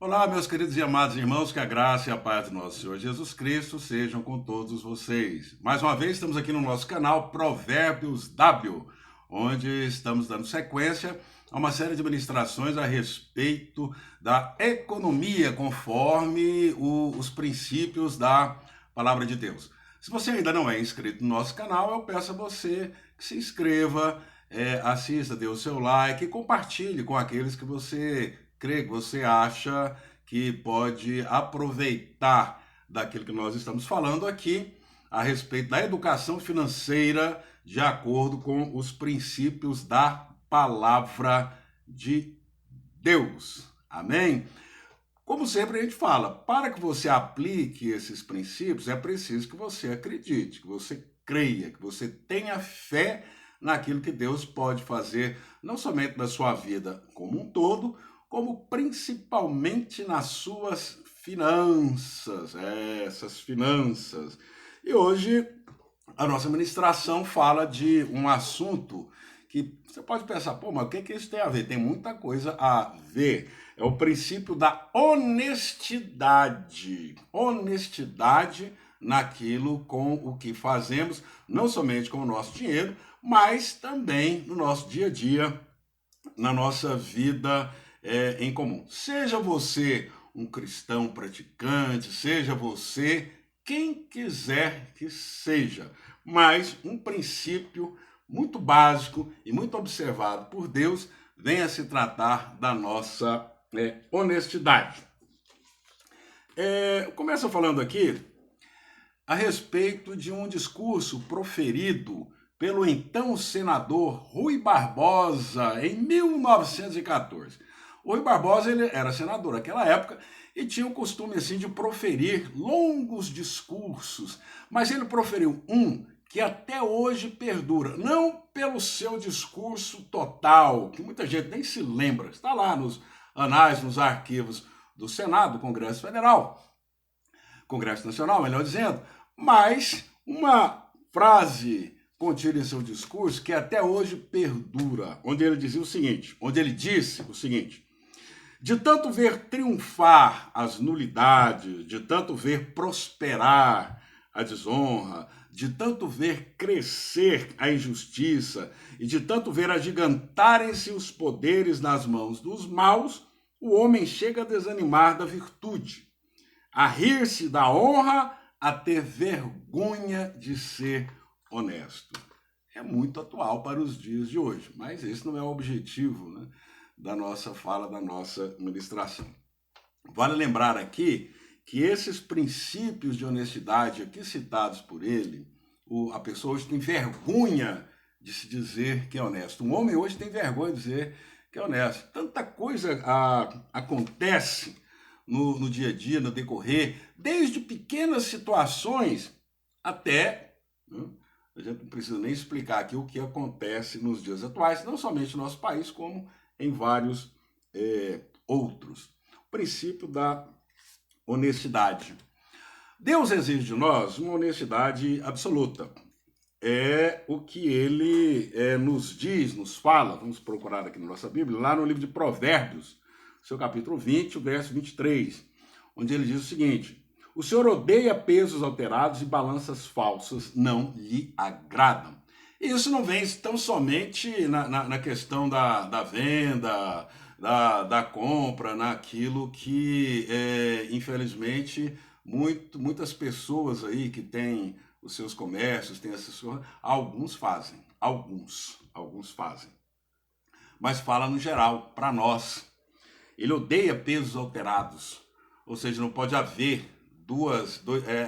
Olá, meus queridos e amados irmãos, que a graça e a paz do nosso Senhor Jesus Cristo sejam com todos vocês. Mais uma vez, estamos aqui no nosso canal Provérbios W, onde estamos dando sequência a uma série de ministrações a respeito da economia, conforme os princípios da Palavra de Deus. Se você ainda não é inscrito no nosso canal, eu peço a você que se inscreva, assista, dê o seu like e compartilhe com aqueles que você crê, que você acha que pode aproveitar daquilo que nós estamos falando aqui a respeito da educação financeira de acordo com os princípios da palavra de Deus. Amém? Como sempre a gente fala, para que você aplique esses princípios, é preciso que você acredite, que você creia, que você tenha fé naquilo que Deus pode fazer, não somente na sua vida como um todo, como principalmente nas suas finanças, essas finanças. E hoje a nossa ministração fala de um assunto que você pode pensar, pô, mas o que isso tem a ver? Tem muita coisa a ver. É o princípio da honestidade. Honestidade naquilo com o que fazemos, não somente com o nosso dinheiro, mas também no nosso dia a dia, na nossa vida em comum. Seja você um cristão praticante, seja você quem quiser que seja, mas um princípio muito básico e muito observado por Deus vem a se tratar da nossa honestidade. Começo falando aqui a respeito de um discurso proferido pelo então senador Rui Barbosa em 1914. O Rui Barbosa ele era senador naquela época e tinha o costume assim de proferir longos discursos, mas ele proferiu um que até hoje perdura, não pelo seu discurso total, que muita gente nem se lembra, está lá nos anais, nos arquivos do Senado, do Congresso Federal, Congresso Nacional, melhor dizendo, mas uma frase contida em seu discurso que até hoje perdura, onde ele dizia o seguinte, onde ele disse o seguinte: de tanto ver triunfar as nulidades, de tanto ver prosperar a desonra, de tanto ver crescer a injustiça e de tanto ver agigantarem-se os poderes nas mãos dos maus, o homem chega a desanimar da virtude, a rir-se da honra, a ter vergonha de ser honesto. É muito atual para os dias de hoje, mas esse não é o objetivo, né, da nossa fala, da nossa ministração. Vale lembrar aqui que esses princípios de honestidade aqui citados por ele, a pessoa hoje tem vergonha de se dizer que é honesto. Um homem hoje tem vergonha de dizer que é honesto. Tanta coisa acontece no dia a dia, no decorrer, desde pequenas situações até, né, a gente não precisa nem explicar aqui o que acontece nos dias atuais, não somente no nosso país, como em vários outros. O princípio da honestidade. Deus exige de nós uma honestidade absoluta. É o que ele nos diz, nos fala, vamos procurar aqui na nossa Bíblia, lá no livro de Provérbios, seu capítulo 20, o verso 23, onde ele diz o seguinte: o Senhor odeia pesos alterados e balanças falsas, não lhe agradam. E isso não vem tão somente na questão da venda, da compra, naquilo que, infelizmente, muitas pessoas aí que têm os seus comércios, têm essas coisas, alguns fazem. Mas fala no geral, para nós. Ele odeia pesos alterados, ou seja, não pode haver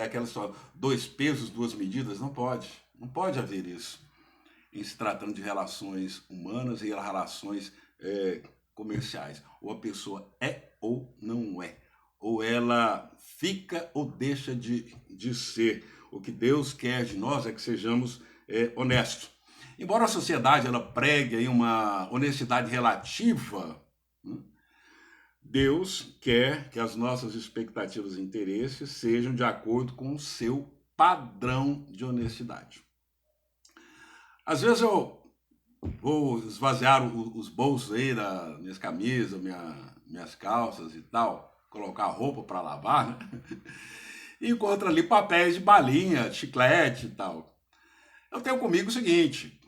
aquela história, dois pesos, duas medidas, não pode haver isso em se tratando de relações humanas e relações comerciais. Ou a pessoa é ou não é, ou ela fica ou deixa de ser. O que Deus quer de nós é que sejamos honestos. Embora a sociedade ela pregue aí uma honestidade relativa, né, Deus quer que as nossas expectativas e interesses sejam de acordo com o seu padrão de honestidade. Às vezes eu vou esvaziar os bolsos aí das minhas camisas, minhas calças e tal, colocar roupa para lavar, né? E encontra ali papéis de balinha, chiclete e tal. Eu tenho comigo o seguinte,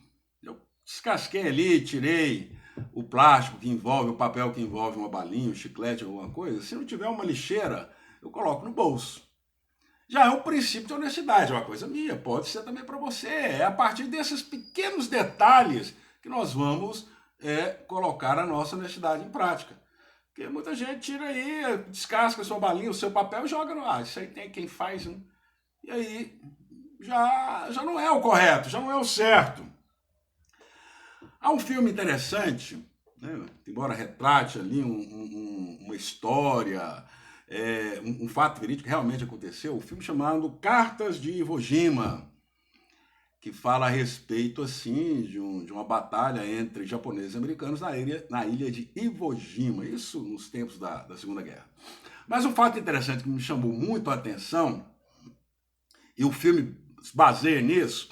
eu descasquei ali, tirei o plástico que envolve, o papel que envolve uma balinha, um chiclete, alguma coisa. Se não tiver uma lixeira, eu coloco no bolso. Já é um princípio de honestidade, é uma coisa minha, pode ser também para você. É a partir desses pequenos detalhes que nós vamos colocar a nossa honestidade em prática. Porque muita gente tira aí, descasca a sua balinha, o seu papel e joga no ar. Isso aí tem quem faz, né? E aí já não é o correto, já não é o certo. Há um filme interessante, né, embora retrate ali uma história, um fato verídico que realmente aconteceu, um filme chamado Cartas de Iwo Jima, que fala a respeito assim de uma batalha entre japoneses e americanos na ilha de Iwo Jima, isso nos tempos da Segunda Guerra. Mas um fato interessante que me chamou muito a atenção, e o filme se baseia nisso,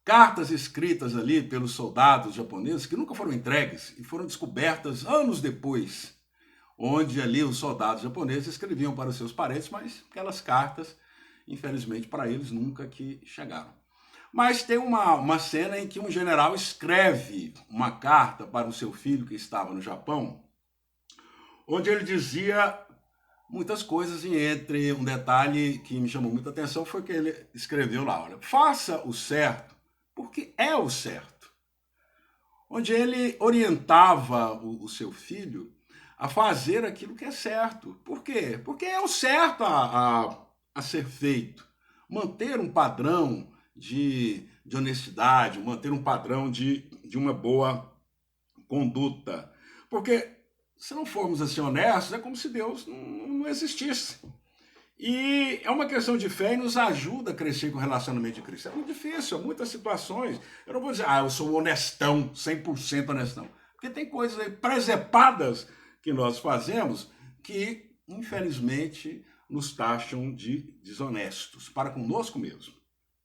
cartas escritas ali pelos soldados japoneses que nunca foram entregues e foram descobertas anos depois, onde ali os soldados japoneses escreviam para os seus parentes, mas aquelas cartas, infelizmente para eles, nunca que chegaram. Mas tem uma cena em que um general escreve uma carta para o seu filho que estava no Japão, onde ele dizia muitas coisas, e entre um detalhe que me chamou muita atenção foi que ele escreveu lá, olha, faça o certo, porque é o certo. Onde ele orientava o seu filho a fazer aquilo que é certo. Por quê? Porque é o certo a ser feito. Manter um padrão de honestidade, manter um padrão de uma boa conduta. Porque se não formos assim honestos, é como se Deus não existisse. E é uma questão de fé e nos ajuda a crescer com o relacionamento de Cristo. É muito difícil, há muitas situações. Eu não vou dizer, eu sou honestão, 100% honestão. Porque tem coisas aí presepadas que nós fazemos que, infelizmente, nos taxam de desonestos, para conosco mesmo.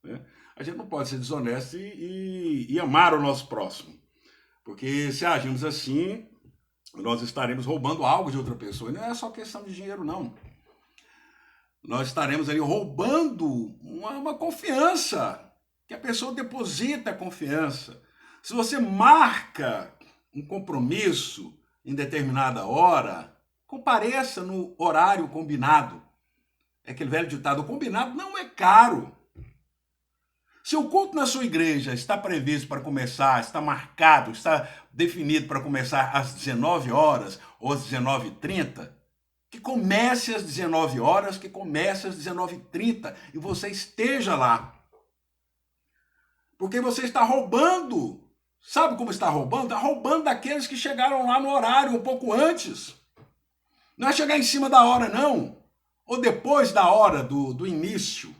Né? A gente não pode ser desonesto e amar o nosso próximo. Porque se agirmos assim, nós estaremos roubando algo de outra pessoa. E não é só questão de dinheiro, não. Nós estaremos ali roubando uma confiança, que a pessoa deposita a confiança. Se você marca um compromisso em determinada hora, compareça no horário combinado. É aquele velho ditado, o combinado não é caro. Se o culto na sua igreja está previsto para começar, está marcado, está definido para começar às 19 horas ou às 19h30, que comece às 19 horas, que comece às 19h30 e você esteja lá. Porque você está roubando. Sabe como está roubando? Está roubando daqueles que chegaram lá no horário um pouco antes. Não é chegar em cima da hora, não. Ou depois da hora do início.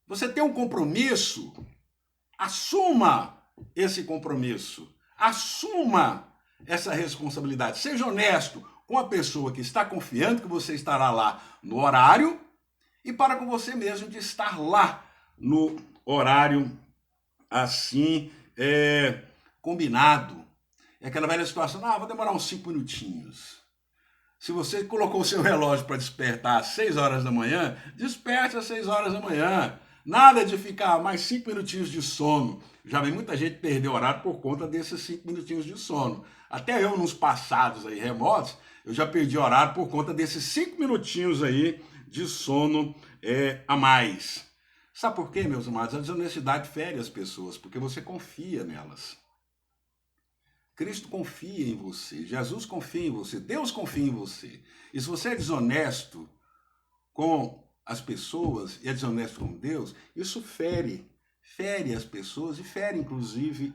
Você tem um compromisso, assuma esse compromisso. Assuma essa responsabilidade. Seja honesto com a pessoa que está confiando que você estará lá no horário e para com você mesmo de estar lá no horário assim combinado. É aquela velha situação, vou demorar uns 5 minutinhos. Se você colocou o seu relógio para despertar às 6 horas da manhã, desperte às 6 horas da manhã. Nada de ficar mais 5 minutinhos de sono. Já vi muita gente perder o horário por conta desses 5 minutinhos de sono. Até eu, nos passados aí remotos, eu já perdi horário por conta desses 5 minutinhos aí de sono a mais. Sabe por quê, meus amados? A desonestidade fere as pessoas, porque você confia nelas. Cristo confia em você, Jesus confia em você, Deus confia em você. E se você é desonesto com as pessoas e é desonesto com Deus, isso fere as pessoas e fere inclusive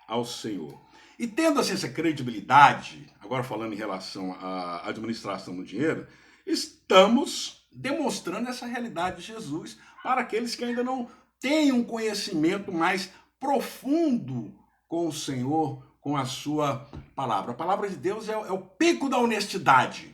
ao Senhor. E tendo assim essa credibilidade, agora falando em relação à administração do dinheiro, estamos demonstrando essa realidade de Jesus para aqueles que ainda não têm um conhecimento mais profundo com o Senhor, com a sua palavra. A palavra de Deus é o pico da honestidade,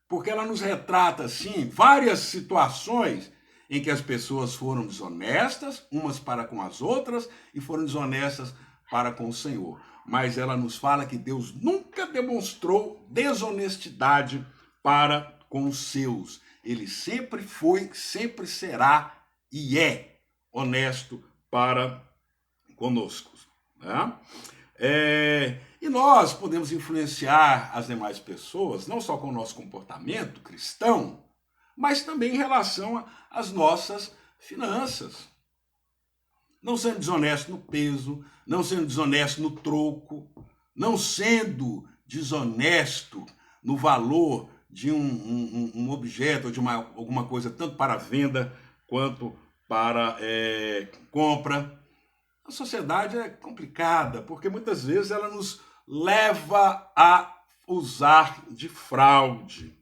porque ela nos retrata, assim, várias situações em que as pessoas foram desonestas, umas para com as outras, e foram desonestas para com o Senhor. Mas ela nos fala que Deus nunca demonstrou desonestidade para com os seus. Ele sempre foi, sempre será e é honesto para conosco. Né? E nós podemos influenciar as demais pessoas, não só com o nosso comportamento cristão, mas também em relação às nossas finanças. Não sendo desonesto no peso, não sendo desonesto no troco, não sendo desonesto no valor de um objeto ou de alguma coisa, tanto para venda quanto para compra. A sociedade é complicada, porque muitas vezes ela nos leva a usar de fraude,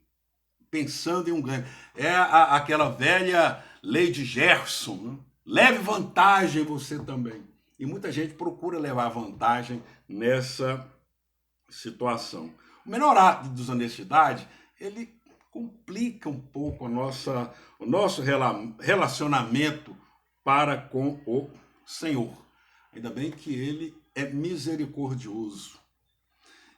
pensando em um ganho. É aquela velha lei de Gerson, né? Leve vantagem você também. E muita gente procura levar vantagem nessa situação. O menor ato de desonestidade, ele complica um pouco o nosso relacionamento para com o Senhor. Ainda bem que ele é misericordioso.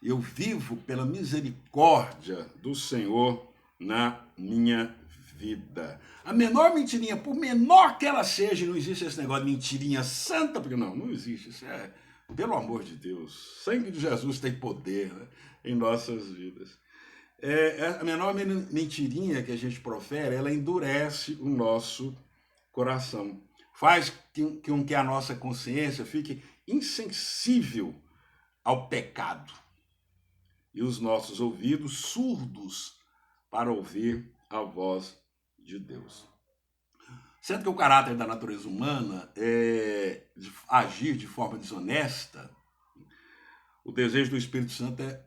Eu vivo pela misericórdia do Senhor na minha vida. A menor mentirinha, por menor que ela seja, não existe esse negócio de mentirinha santa, porque não existe. Isso é, pelo amor de Deus, o sangue de Jesus tem poder, né, em nossas vidas. A menor mentirinha que a gente profere, ela endurece o nosso coração. Faz com que a nossa consciência fique insensível ao pecado e os nossos ouvidos surdos para ouvir a voz de Deus. Sendo que o caráter da natureza humana é de agir de forma desonesta, o desejo do Espírito Santo é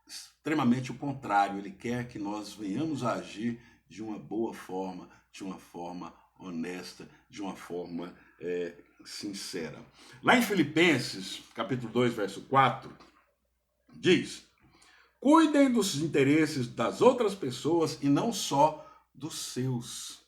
extremamente o contrário. Ele quer que nós venhamos a agir de uma boa forma, de uma forma honesta, de uma forma sincera. Lá em Filipenses, capítulo 2, verso 4, diz: cuidem dos interesses das outras pessoas e não só dos seus.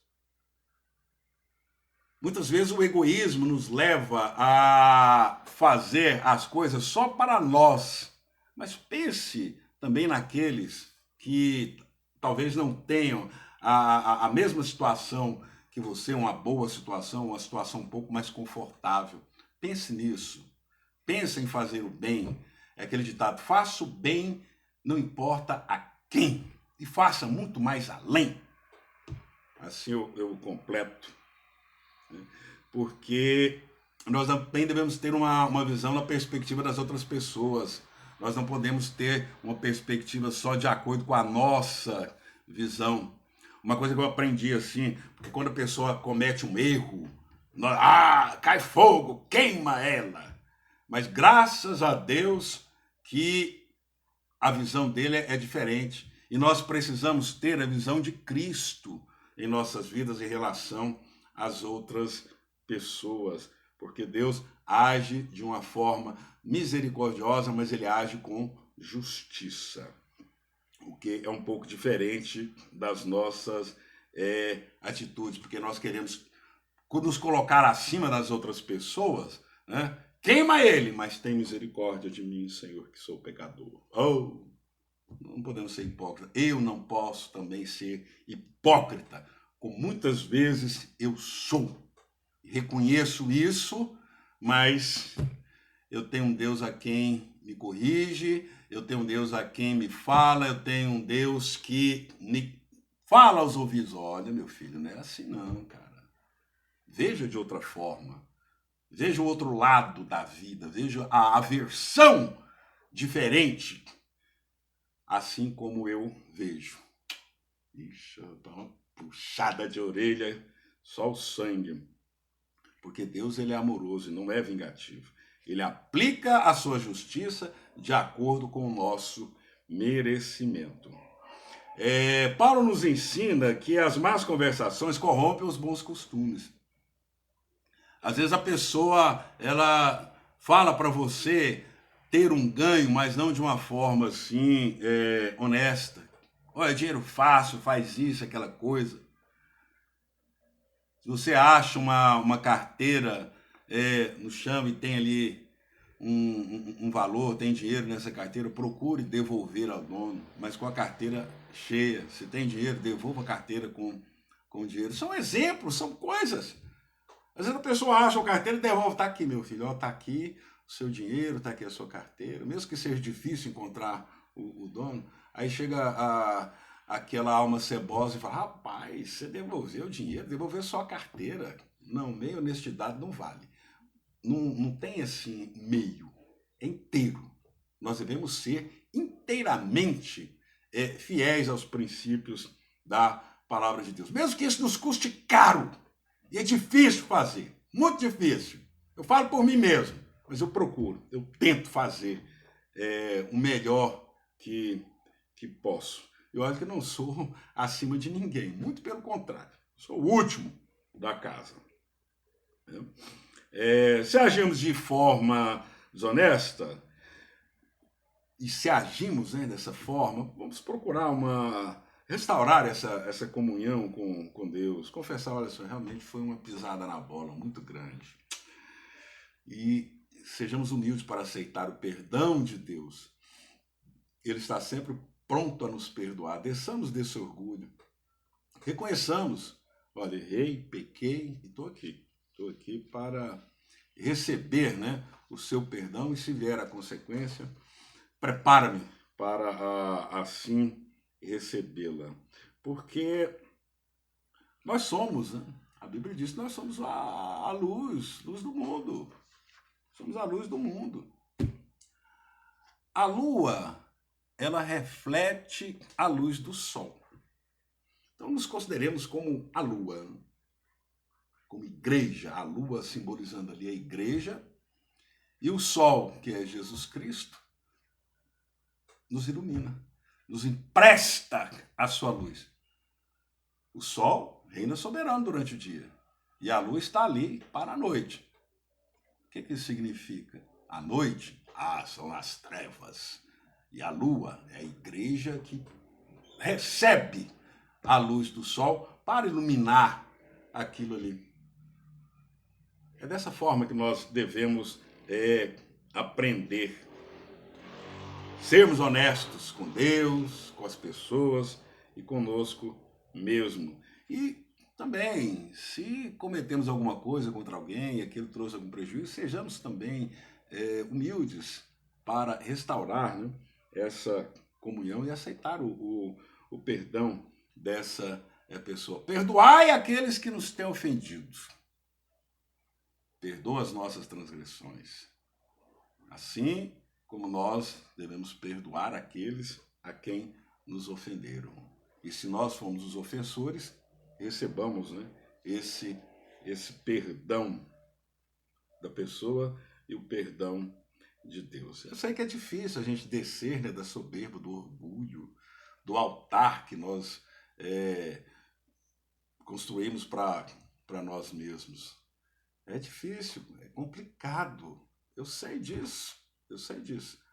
Muitas vezes o egoísmo nos leva a fazer as coisas só para nós. Mas pense também naqueles que talvez não tenham a mesma situação que você, uma boa situação, uma situação um pouco mais confortável. Pense nisso. Pense em fazer o bem. É aquele ditado: faça o bem, não importa a quem. E faça muito mais além. Assim eu completo. Porque nós também devemos ter uma visão na perspectiva das outras pessoas. Nós não podemos ter uma perspectiva só de acordo com a nossa visão. Uma coisa que eu aprendi assim, porque quando a pessoa comete um erro, cai fogo, queima ela. Mas graças a Deus que a visão dele é diferente. E nós precisamos ter a visão de Cristo em nossas vidas em relação às outras pessoas. Porque Deus age de uma forma misericordiosa, mas ele age com justiça. O que é um pouco diferente das nossas atitudes. Porque nós queremos nos colocar acima das outras pessoas, né? Queima ele, mas tem misericórdia de mim, Senhor, que sou pecador. Oh, não podemos ser hipócritas. Eu não posso também ser hipócrita, como muitas vezes eu sou. Reconheço isso, mas eu tenho um Deus a quem me corrige, eu tenho um Deus a quem me fala, eu tenho um Deus que me fala aos ouvidos: olha, meu filho, não é assim não, cara. Veja de outra forma. Veja o outro lado da vida, veja a versão diferente, assim como eu vejo. Ixi, dá uma puxada de orelha, só o sangue. Porque Deus, ele é amoroso e não é vingativo. Ele aplica a sua justiça de acordo com o nosso merecimento. Paulo nos ensina que as más conversações corrompem os bons costumes. Às vezes a pessoa, ela fala para você ter um ganho, mas não de uma forma assim, honesta. Olha, dinheiro fácil, faz isso, aquela coisa. Se você acha uma carteira no chão e tem ali um valor, tem dinheiro nessa carteira, procure devolver ao dono, mas com a carteira cheia. Se tem dinheiro, devolva a carteira com dinheiro. São exemplos, são coisas. Às vezes a pessoa acha a carteira e devolve. Está aqui, meu filho, está aqui o seu dinheiro, está aqui a sua carteira. Mesmo que seja difícil encontrar o dono, aí chega aquela alma cebosa e fala: rapaz, você devolveu o dinheiro, devolveu só a carteira. Não, meia honestidade não vale. Não tem assim meio, é inteiro. Nós devemos ser inteiramente fiéis aos princípios da palavra de Deus. Mesmo que isso nos custe caro. E é difícil fazer, muito difícil. Eu falo por mim mesmo, mas eu procuro, eu tento fazer o melhor que posso. Eu acho que não sou acima de ninguém, muito pelo contrário. Sou o último da casa. Se agimos de forma desonesta, e se agimos dessa forma, vamos procurar restaurar essa comunhão com Deus. Confessar, olha só, realmente foi uma pisada na bola muito grande. E sejamos humildes para aceitar o perdão de Deus. Ele está sempre pronto a nos perdoar. Desçamos desse orgulho. Reconheçamos, olha, errei, pequei e estou aqui. Estou aqui para receber o seu perdão, e se vier a consequência, prepara-me para assim recebê-la. Porque nós somos, a Bíblia diz que nós somos a luz do mundo. Somos a luz do mundo. A lua, ela reflete a luz do sol. Então nos consideremos como a lua, como igreja, a lua simbolizando ali a igreja, e o sol, que é Jesus Cristo, nos ilumina, nos empresta a sua luz. O sol reina soberano durante o dia, e a lua está ali para a noite. O que isso significa? A noite, são as trevas, e a lua é a igreja que recebe a luz do sol para iluminar aquilo ali. É dessa forma que nós devemos aprender. Sermos honestos com Deus, com as pessoas e conosco mesmo. E também, se cometemos alguma coisa contra alguém e aquilo trouxe algum prejuízo, sejamos também humildes para restaurar essa comunhão e aceitar o perdão dessa pessoa. Perdoai aqueles que nos têm ofendido. Perdoa as nossas transgressões. Assim como nós devemos perdoar aqueles a quem nos ofenderam. E se nós fomos os ofensores, recebamos esse perdão da pessoa e o perdão de Deus. Eu sei que é difícil a gente descer da soberba, do orgulho, do altar que nós construímos para nós mesmos. É difícil, é complicado. Eu sei disso.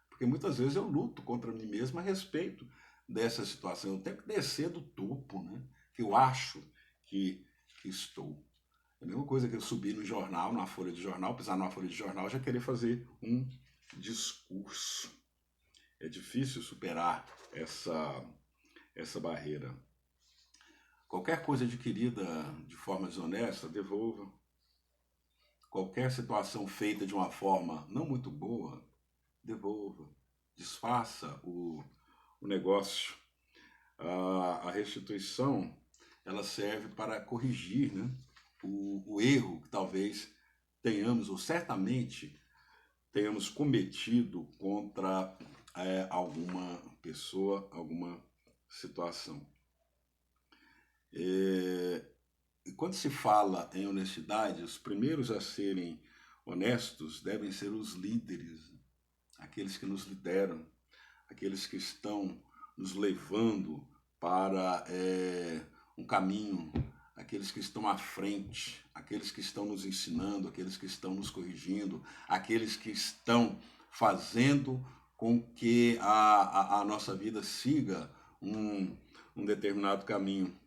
Porque muitas vezes eu luto contra mim mesmo a respeito dessa situação. Eu tenho que descer do topo, que eu acho que estou. É a mesma coisa que eu subir no jornal, na folha de jornal, pisar numa folha de jornal, já querer fazer um discurso. É difícil superar essa barreira. Qualquer coisa adquirida de forma desonesta, devolva. Qualquer situação feita de uma forma não muito boa, devolva. Desfaça o negócio. A restituição, ela serve para corrigir o erro que talvez tenhamos, ou certamente tenhamos cometido contra alguma pessoa, alguma situação. E quando se fala em honestidade, os primeiros a serem honestos devem ser os líderes, aqueles que nos lideram, aqueles que estão nos levando para um caminho, aqueles que estão à frente, aqueles que estão nos ensinando, aqueles que estão nos corrigindo, aqueles que estão fazendo com que a nossa vida siga um determinado caminho.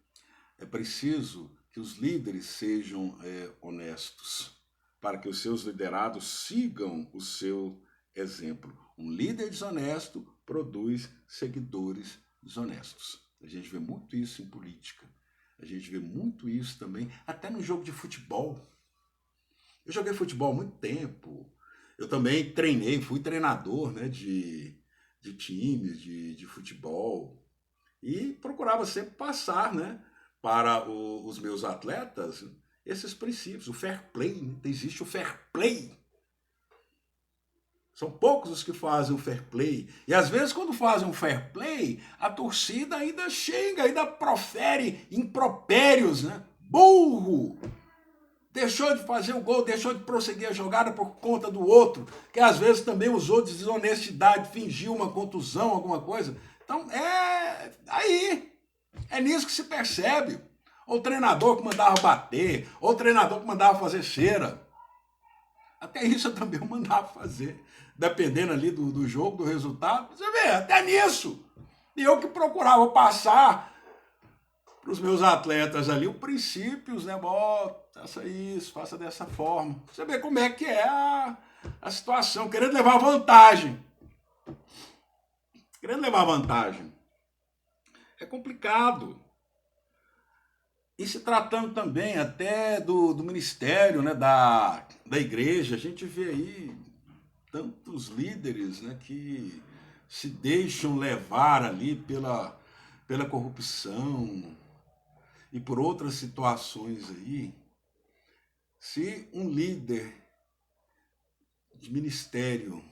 É preciso que os líderes sejam honestos, para que os seus liderados sigam o seu Exemplo, um líder desonesto produz seguidores desonestos. A gente vê muito isso em política. A gente vê muito isso também, até no jogo de futebol. Eu joguei futebol há muito tempo. Eu também treinei, fui treinador, né, de times de futebol. E procurava sempre passar, né, para os meus atletas esses princípios, o fair play. Né? Existe o fair play. São poucos os que fazem o fair play. E às vezes, quando fazem um fair play, a torcida ainda xinga, ainda profere impropérios, né? Burro! Deixou de fazer o gol, deixou de prosseguir a jogada por conta do outro, que às vezes também usou de desonestidade, fingiu uma contusão, alguma coisa. Então, é aí. É nisso que se percebe. Ou treinador que mandava bater, ou treinador que mandava fazer cera. Até isso eu também mandava fazer, dependendo ali do jogo, do resultado. Você vê, até nisso. E eu que procurava passar para os meus atletas ali os princípios, né? Faça isso, faça dessa forma. Você vê como é que é a situação, querendo levar vantagem. Querendo levar vantagem. É complicado. E se tratando também até do ministério, né, da igreja, a gente vê aí tantos líderes, né, que se deixam levar ali pela corrupção e por outras situações aí. Se um líder de ministério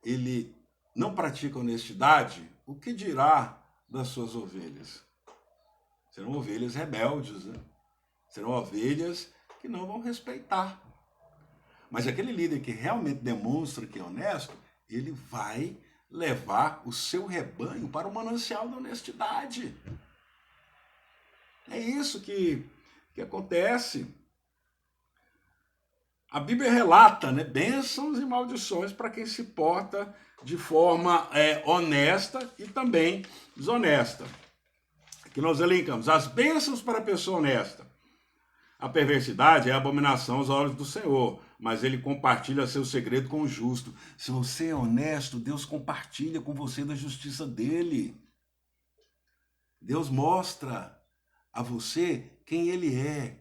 ele não pratica honestidade, o que dirá das suas ovelhas? Serão ovelhas rebeldes, né? Serão ovelhas que não vão respeitar. Mas aquele líder que realmente demonstra que é honesto, ele vai levar o seu rebanho para o manancial da honestidade. É isso que acontece. A Bíblia relata, né, bênçãos e maldições para quem se porta de forma honesta e também desonesta. Aqui nós elencamos as bênçãos para a pessoa honesta. A perversidade é a abominação aos olhos do Senhor, mas ele compartilha seu segredo com o justo. Se você é honesto, Deus compartilha com você da justiça dele. Deus mostra a você quem ele é,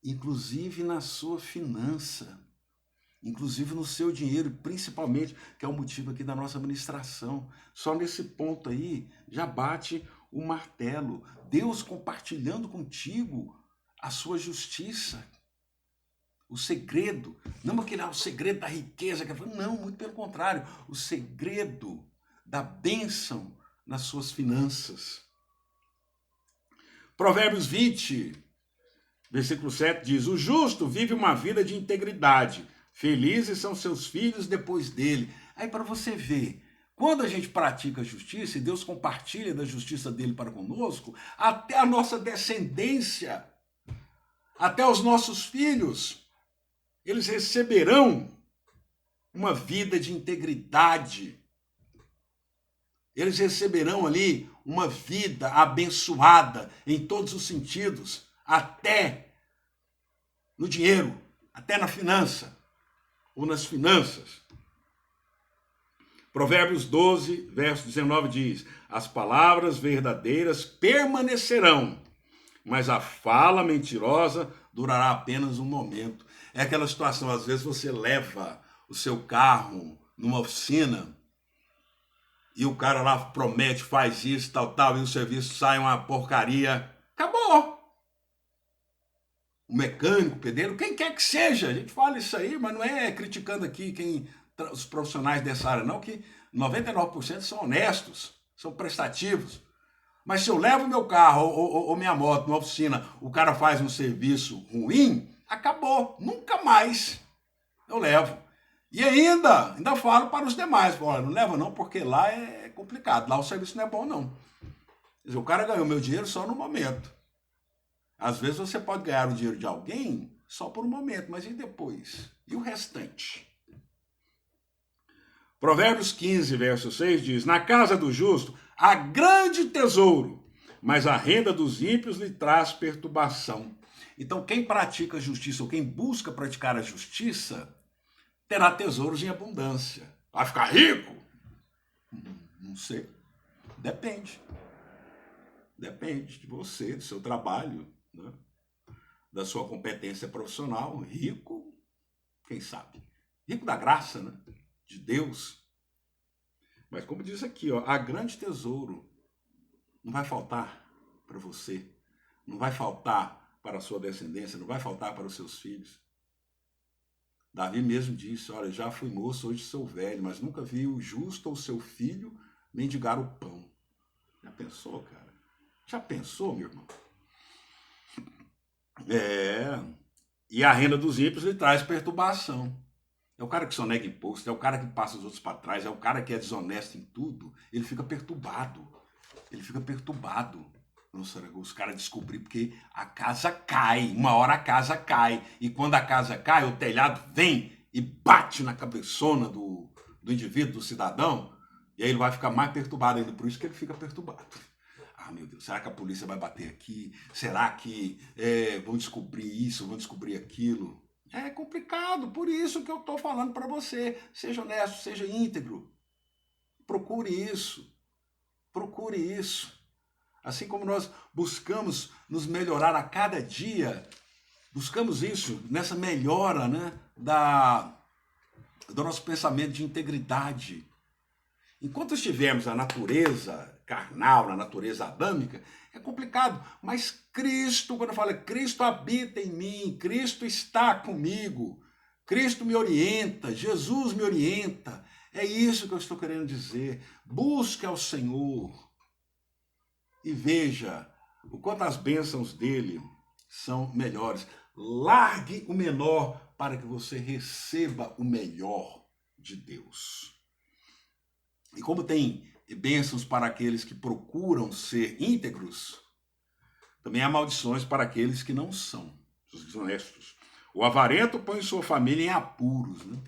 inclusive na sua finança, inclusive no seu dinheiro, principalmente, que é o motivo aqui da nossa ministração. Só nesse ponto aí já bate o martelo. Deus compartilhando contigo a sua justiça. O segredo, não aquele o segredo da riqueza, não, muito pelo contrário, o segredo da bênção nas suas finanças. Provérbios 20, versículo 7 diz: o justo vive uma vida de integridade, felizes são seus filhos depois dele. Aí para você ver, quando a gente pratica a justiça e Deus compartilha da justiça dele para conosco, até a nossa descendência, até os nossos filhos, eles receberão uma vida de integridade. Eles receberão ali uma vida abençoada em todos os sentidos, até no dinheiro, até na finança, ou nas finanças. Provérbios 12, verso 19 diz: as palavras verdadeiras permanecerão, mas a fala mentirosa durará apenas um momento. É aquela situação, às vezes você leva o seu carro numa oficina e o cara lá promete, faz isso, tal, e o serviço sai uma porcaria. Acabou. O mecânico, o pedreiro, quem quer que seja, a gente fala isso aí, mas não é criticando aqui os profissionais dessa área, não, que 99% são honestos, são prestativos. Mas se eu levo meu carro ou minha moto numa oficina, o cara faz um serviço ruim, acabou, nunca mais eu levo. E ainda falo para os demais, olha, não leva não, porque lá é complicado, lá o serviço não é bom não. Quer dizer, o cara ganhou meu dinheiro só no momento. Às vezes você pode ganhar o dinheiro de alguém só por um momento, mas e depois? E o restante? Provérbios 15, verso 6 diz: na casa do justo há grande tesouro, mas a renda dos ímpios lhe traz perturbação. Então, quem pratica a justiça, ou quem busca praticar a justiça, terá tesouros em abundância. Vai ficar rico? Não sei. Depende. Depende de você, do seu trabalho, né? Da sua competência profissional. Rico, quem sabe? Rico da graça, né? De Deus. Mas como diz aqui, ó, há grande tesouro. Não vai faltar para você. Não vai faltar para a sua descendência. Não vai faltar para os seus filhos. Davi mesmo disse, olha, já fui moço, hoje sou velho, mas nunca vi o justo ou seu filho mendigar o pão. Já pensou, cara? Já pensou, meu irmão? E a renda dos ímpios lhe traz perturbação. É o cara que sonega imposto, é o cara que passa os outros para trás, é o cara que é desonesto em tudo. Ele fica perturbado. Ele fica perturbado. Os caras descobriram porque a casa cai. Uma hora a casa cai. E quando a casa cai, o telhado vem e bate na cabeçona do indivíduo, do cidadão. E aí ele vai ficar mais perturbado ainda. Por isso que ele fica perturbado. Ah, meu Deus, será que a polícia vai bater aqui? Será que vão descobrir isso, vão descobrir aquilo? É complicado, por isso que eu estou falando para você. Seja honesto, seja íntegro. Procure isso. Procure isso. Assim como nós buscamos nos melhorar a cada dia, buscamos isso nessa melhora, né, do nosso pensamento de integridade. Enquanto estivermos na natureza carnal, na natureza adâmica, é complicado. Mas Cristo, quando eu falo Cristo habita em mim, Cristo está comigo, Cristo me orienta, Jesus me orienta. É isso que eu estou querendo dizer. Busque ao Senhor e veja o quanto as bênçãos dele são melhores. Largue o menor para que você receba o melhor de Deus. E como tem bênçãos para aqueles que procuram ser íntegros, também há maldições para aqueles que não são, os desonestos. O avarento põe sua família em apuros, né?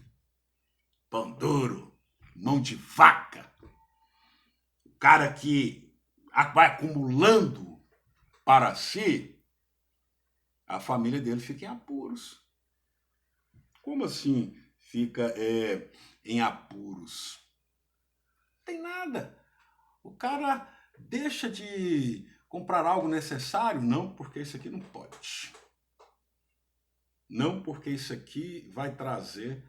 Pão duro, mão de vaca. O cara que vai acumulando para si, a família dele fica em apuros. Como assim fica em apuros? Tem nada. O cara deixa de comprar algo necessário? Não, porque isso aqui não pode. Não, porque isso aqui vai trazer...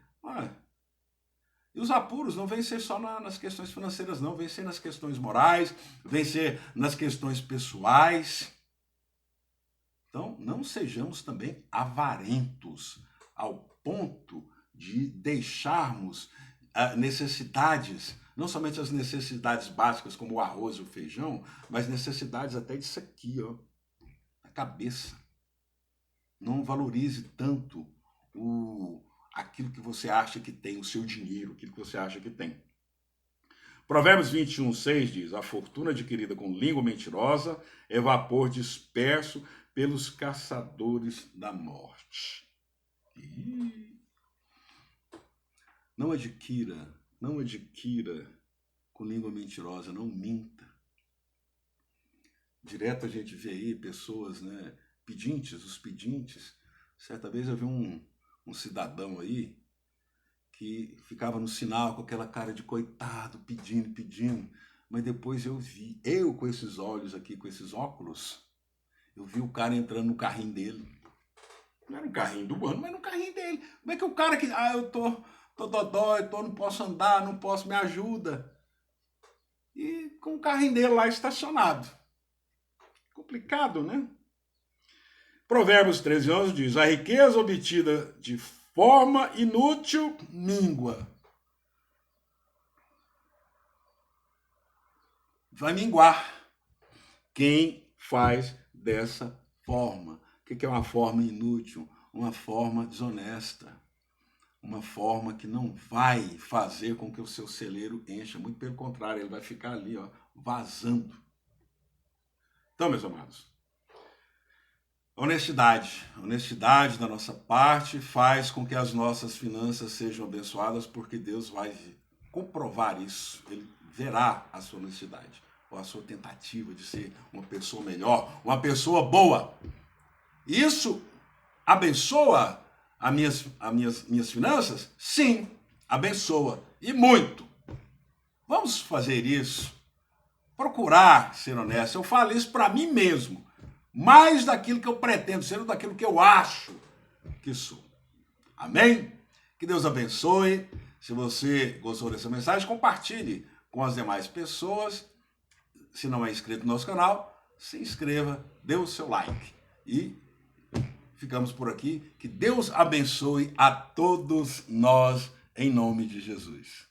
E os apuros não vêm ser só nas questões financeiras, não. Vêm ser nas questões morais, vêm ser nas questões pessoais. Então, não sejamos também avarentos ao ponto de deixarmos necessidades, não somente as necessidades básicas como o arroz e o feijão, mas necessidades até disso aqui, ó, na cabeça. Não valorize tanto aquilo que você acha que tem, o seu dinheiro, aquilo que você acha que tem. Provérbios 21:6 diz, a fortuna adquirida com língua mentirosa é vapor disperso pelos caçadores da morte. Não adquira com língua mentirosa, não minta. Direto a gente vê aí pessoas, né, os pedintes. Certa vez eu vi um cidadão aí que ficava no sinal com aquela cara de coitado, pedindo. Mas depois eu com esses olhos aqui, com esses óculos, eu vi o cara entrando no carrinho dele. Não era um carrinho do ano, mas no carrinho dele. Como é que o cara que... eu tô dodói, não posso andar, não posso, me ajuda. E com o carrinho dele lá estacionado. Complicado, né? Provérbios 13:11 diz, a riqueza obtida de forma inútil míngua. Vai minguar quem faz dessa forma. O que é uma forma inútil? Uma forma desonesta. Uma forma que não vai fazer com que o seu celeiro encha. Muito pelo contrário, ele vai ficar ali, ó, vazando. Então, meus amados, honestidade da nossa parte faz com que as nossas finanças sejam abençoadas, porque Deus vai comprovar isso. Ele verá a sua honestidade, ou a sua tentativa de ser uma pessoa melhor, uma pessoa boa. Isso abençoa minhas finanças? Sim, abençoa, e muito. Vamos fazer isso, procurar ser honesto. Eu falo isso para mim mesmo, mais daquilo que eu pretendo ser, ou daquilo que eu acho que sou. Amém? Que Deus abençoe. Se você gostou dessa mensagem, compartilhe com as demais pessoas. Se não é inscrito no nosso canal, se inscreva, dê o seu like. E ficamos por aqui. Que Deus abençoe a todos nós, em nome de Jesus.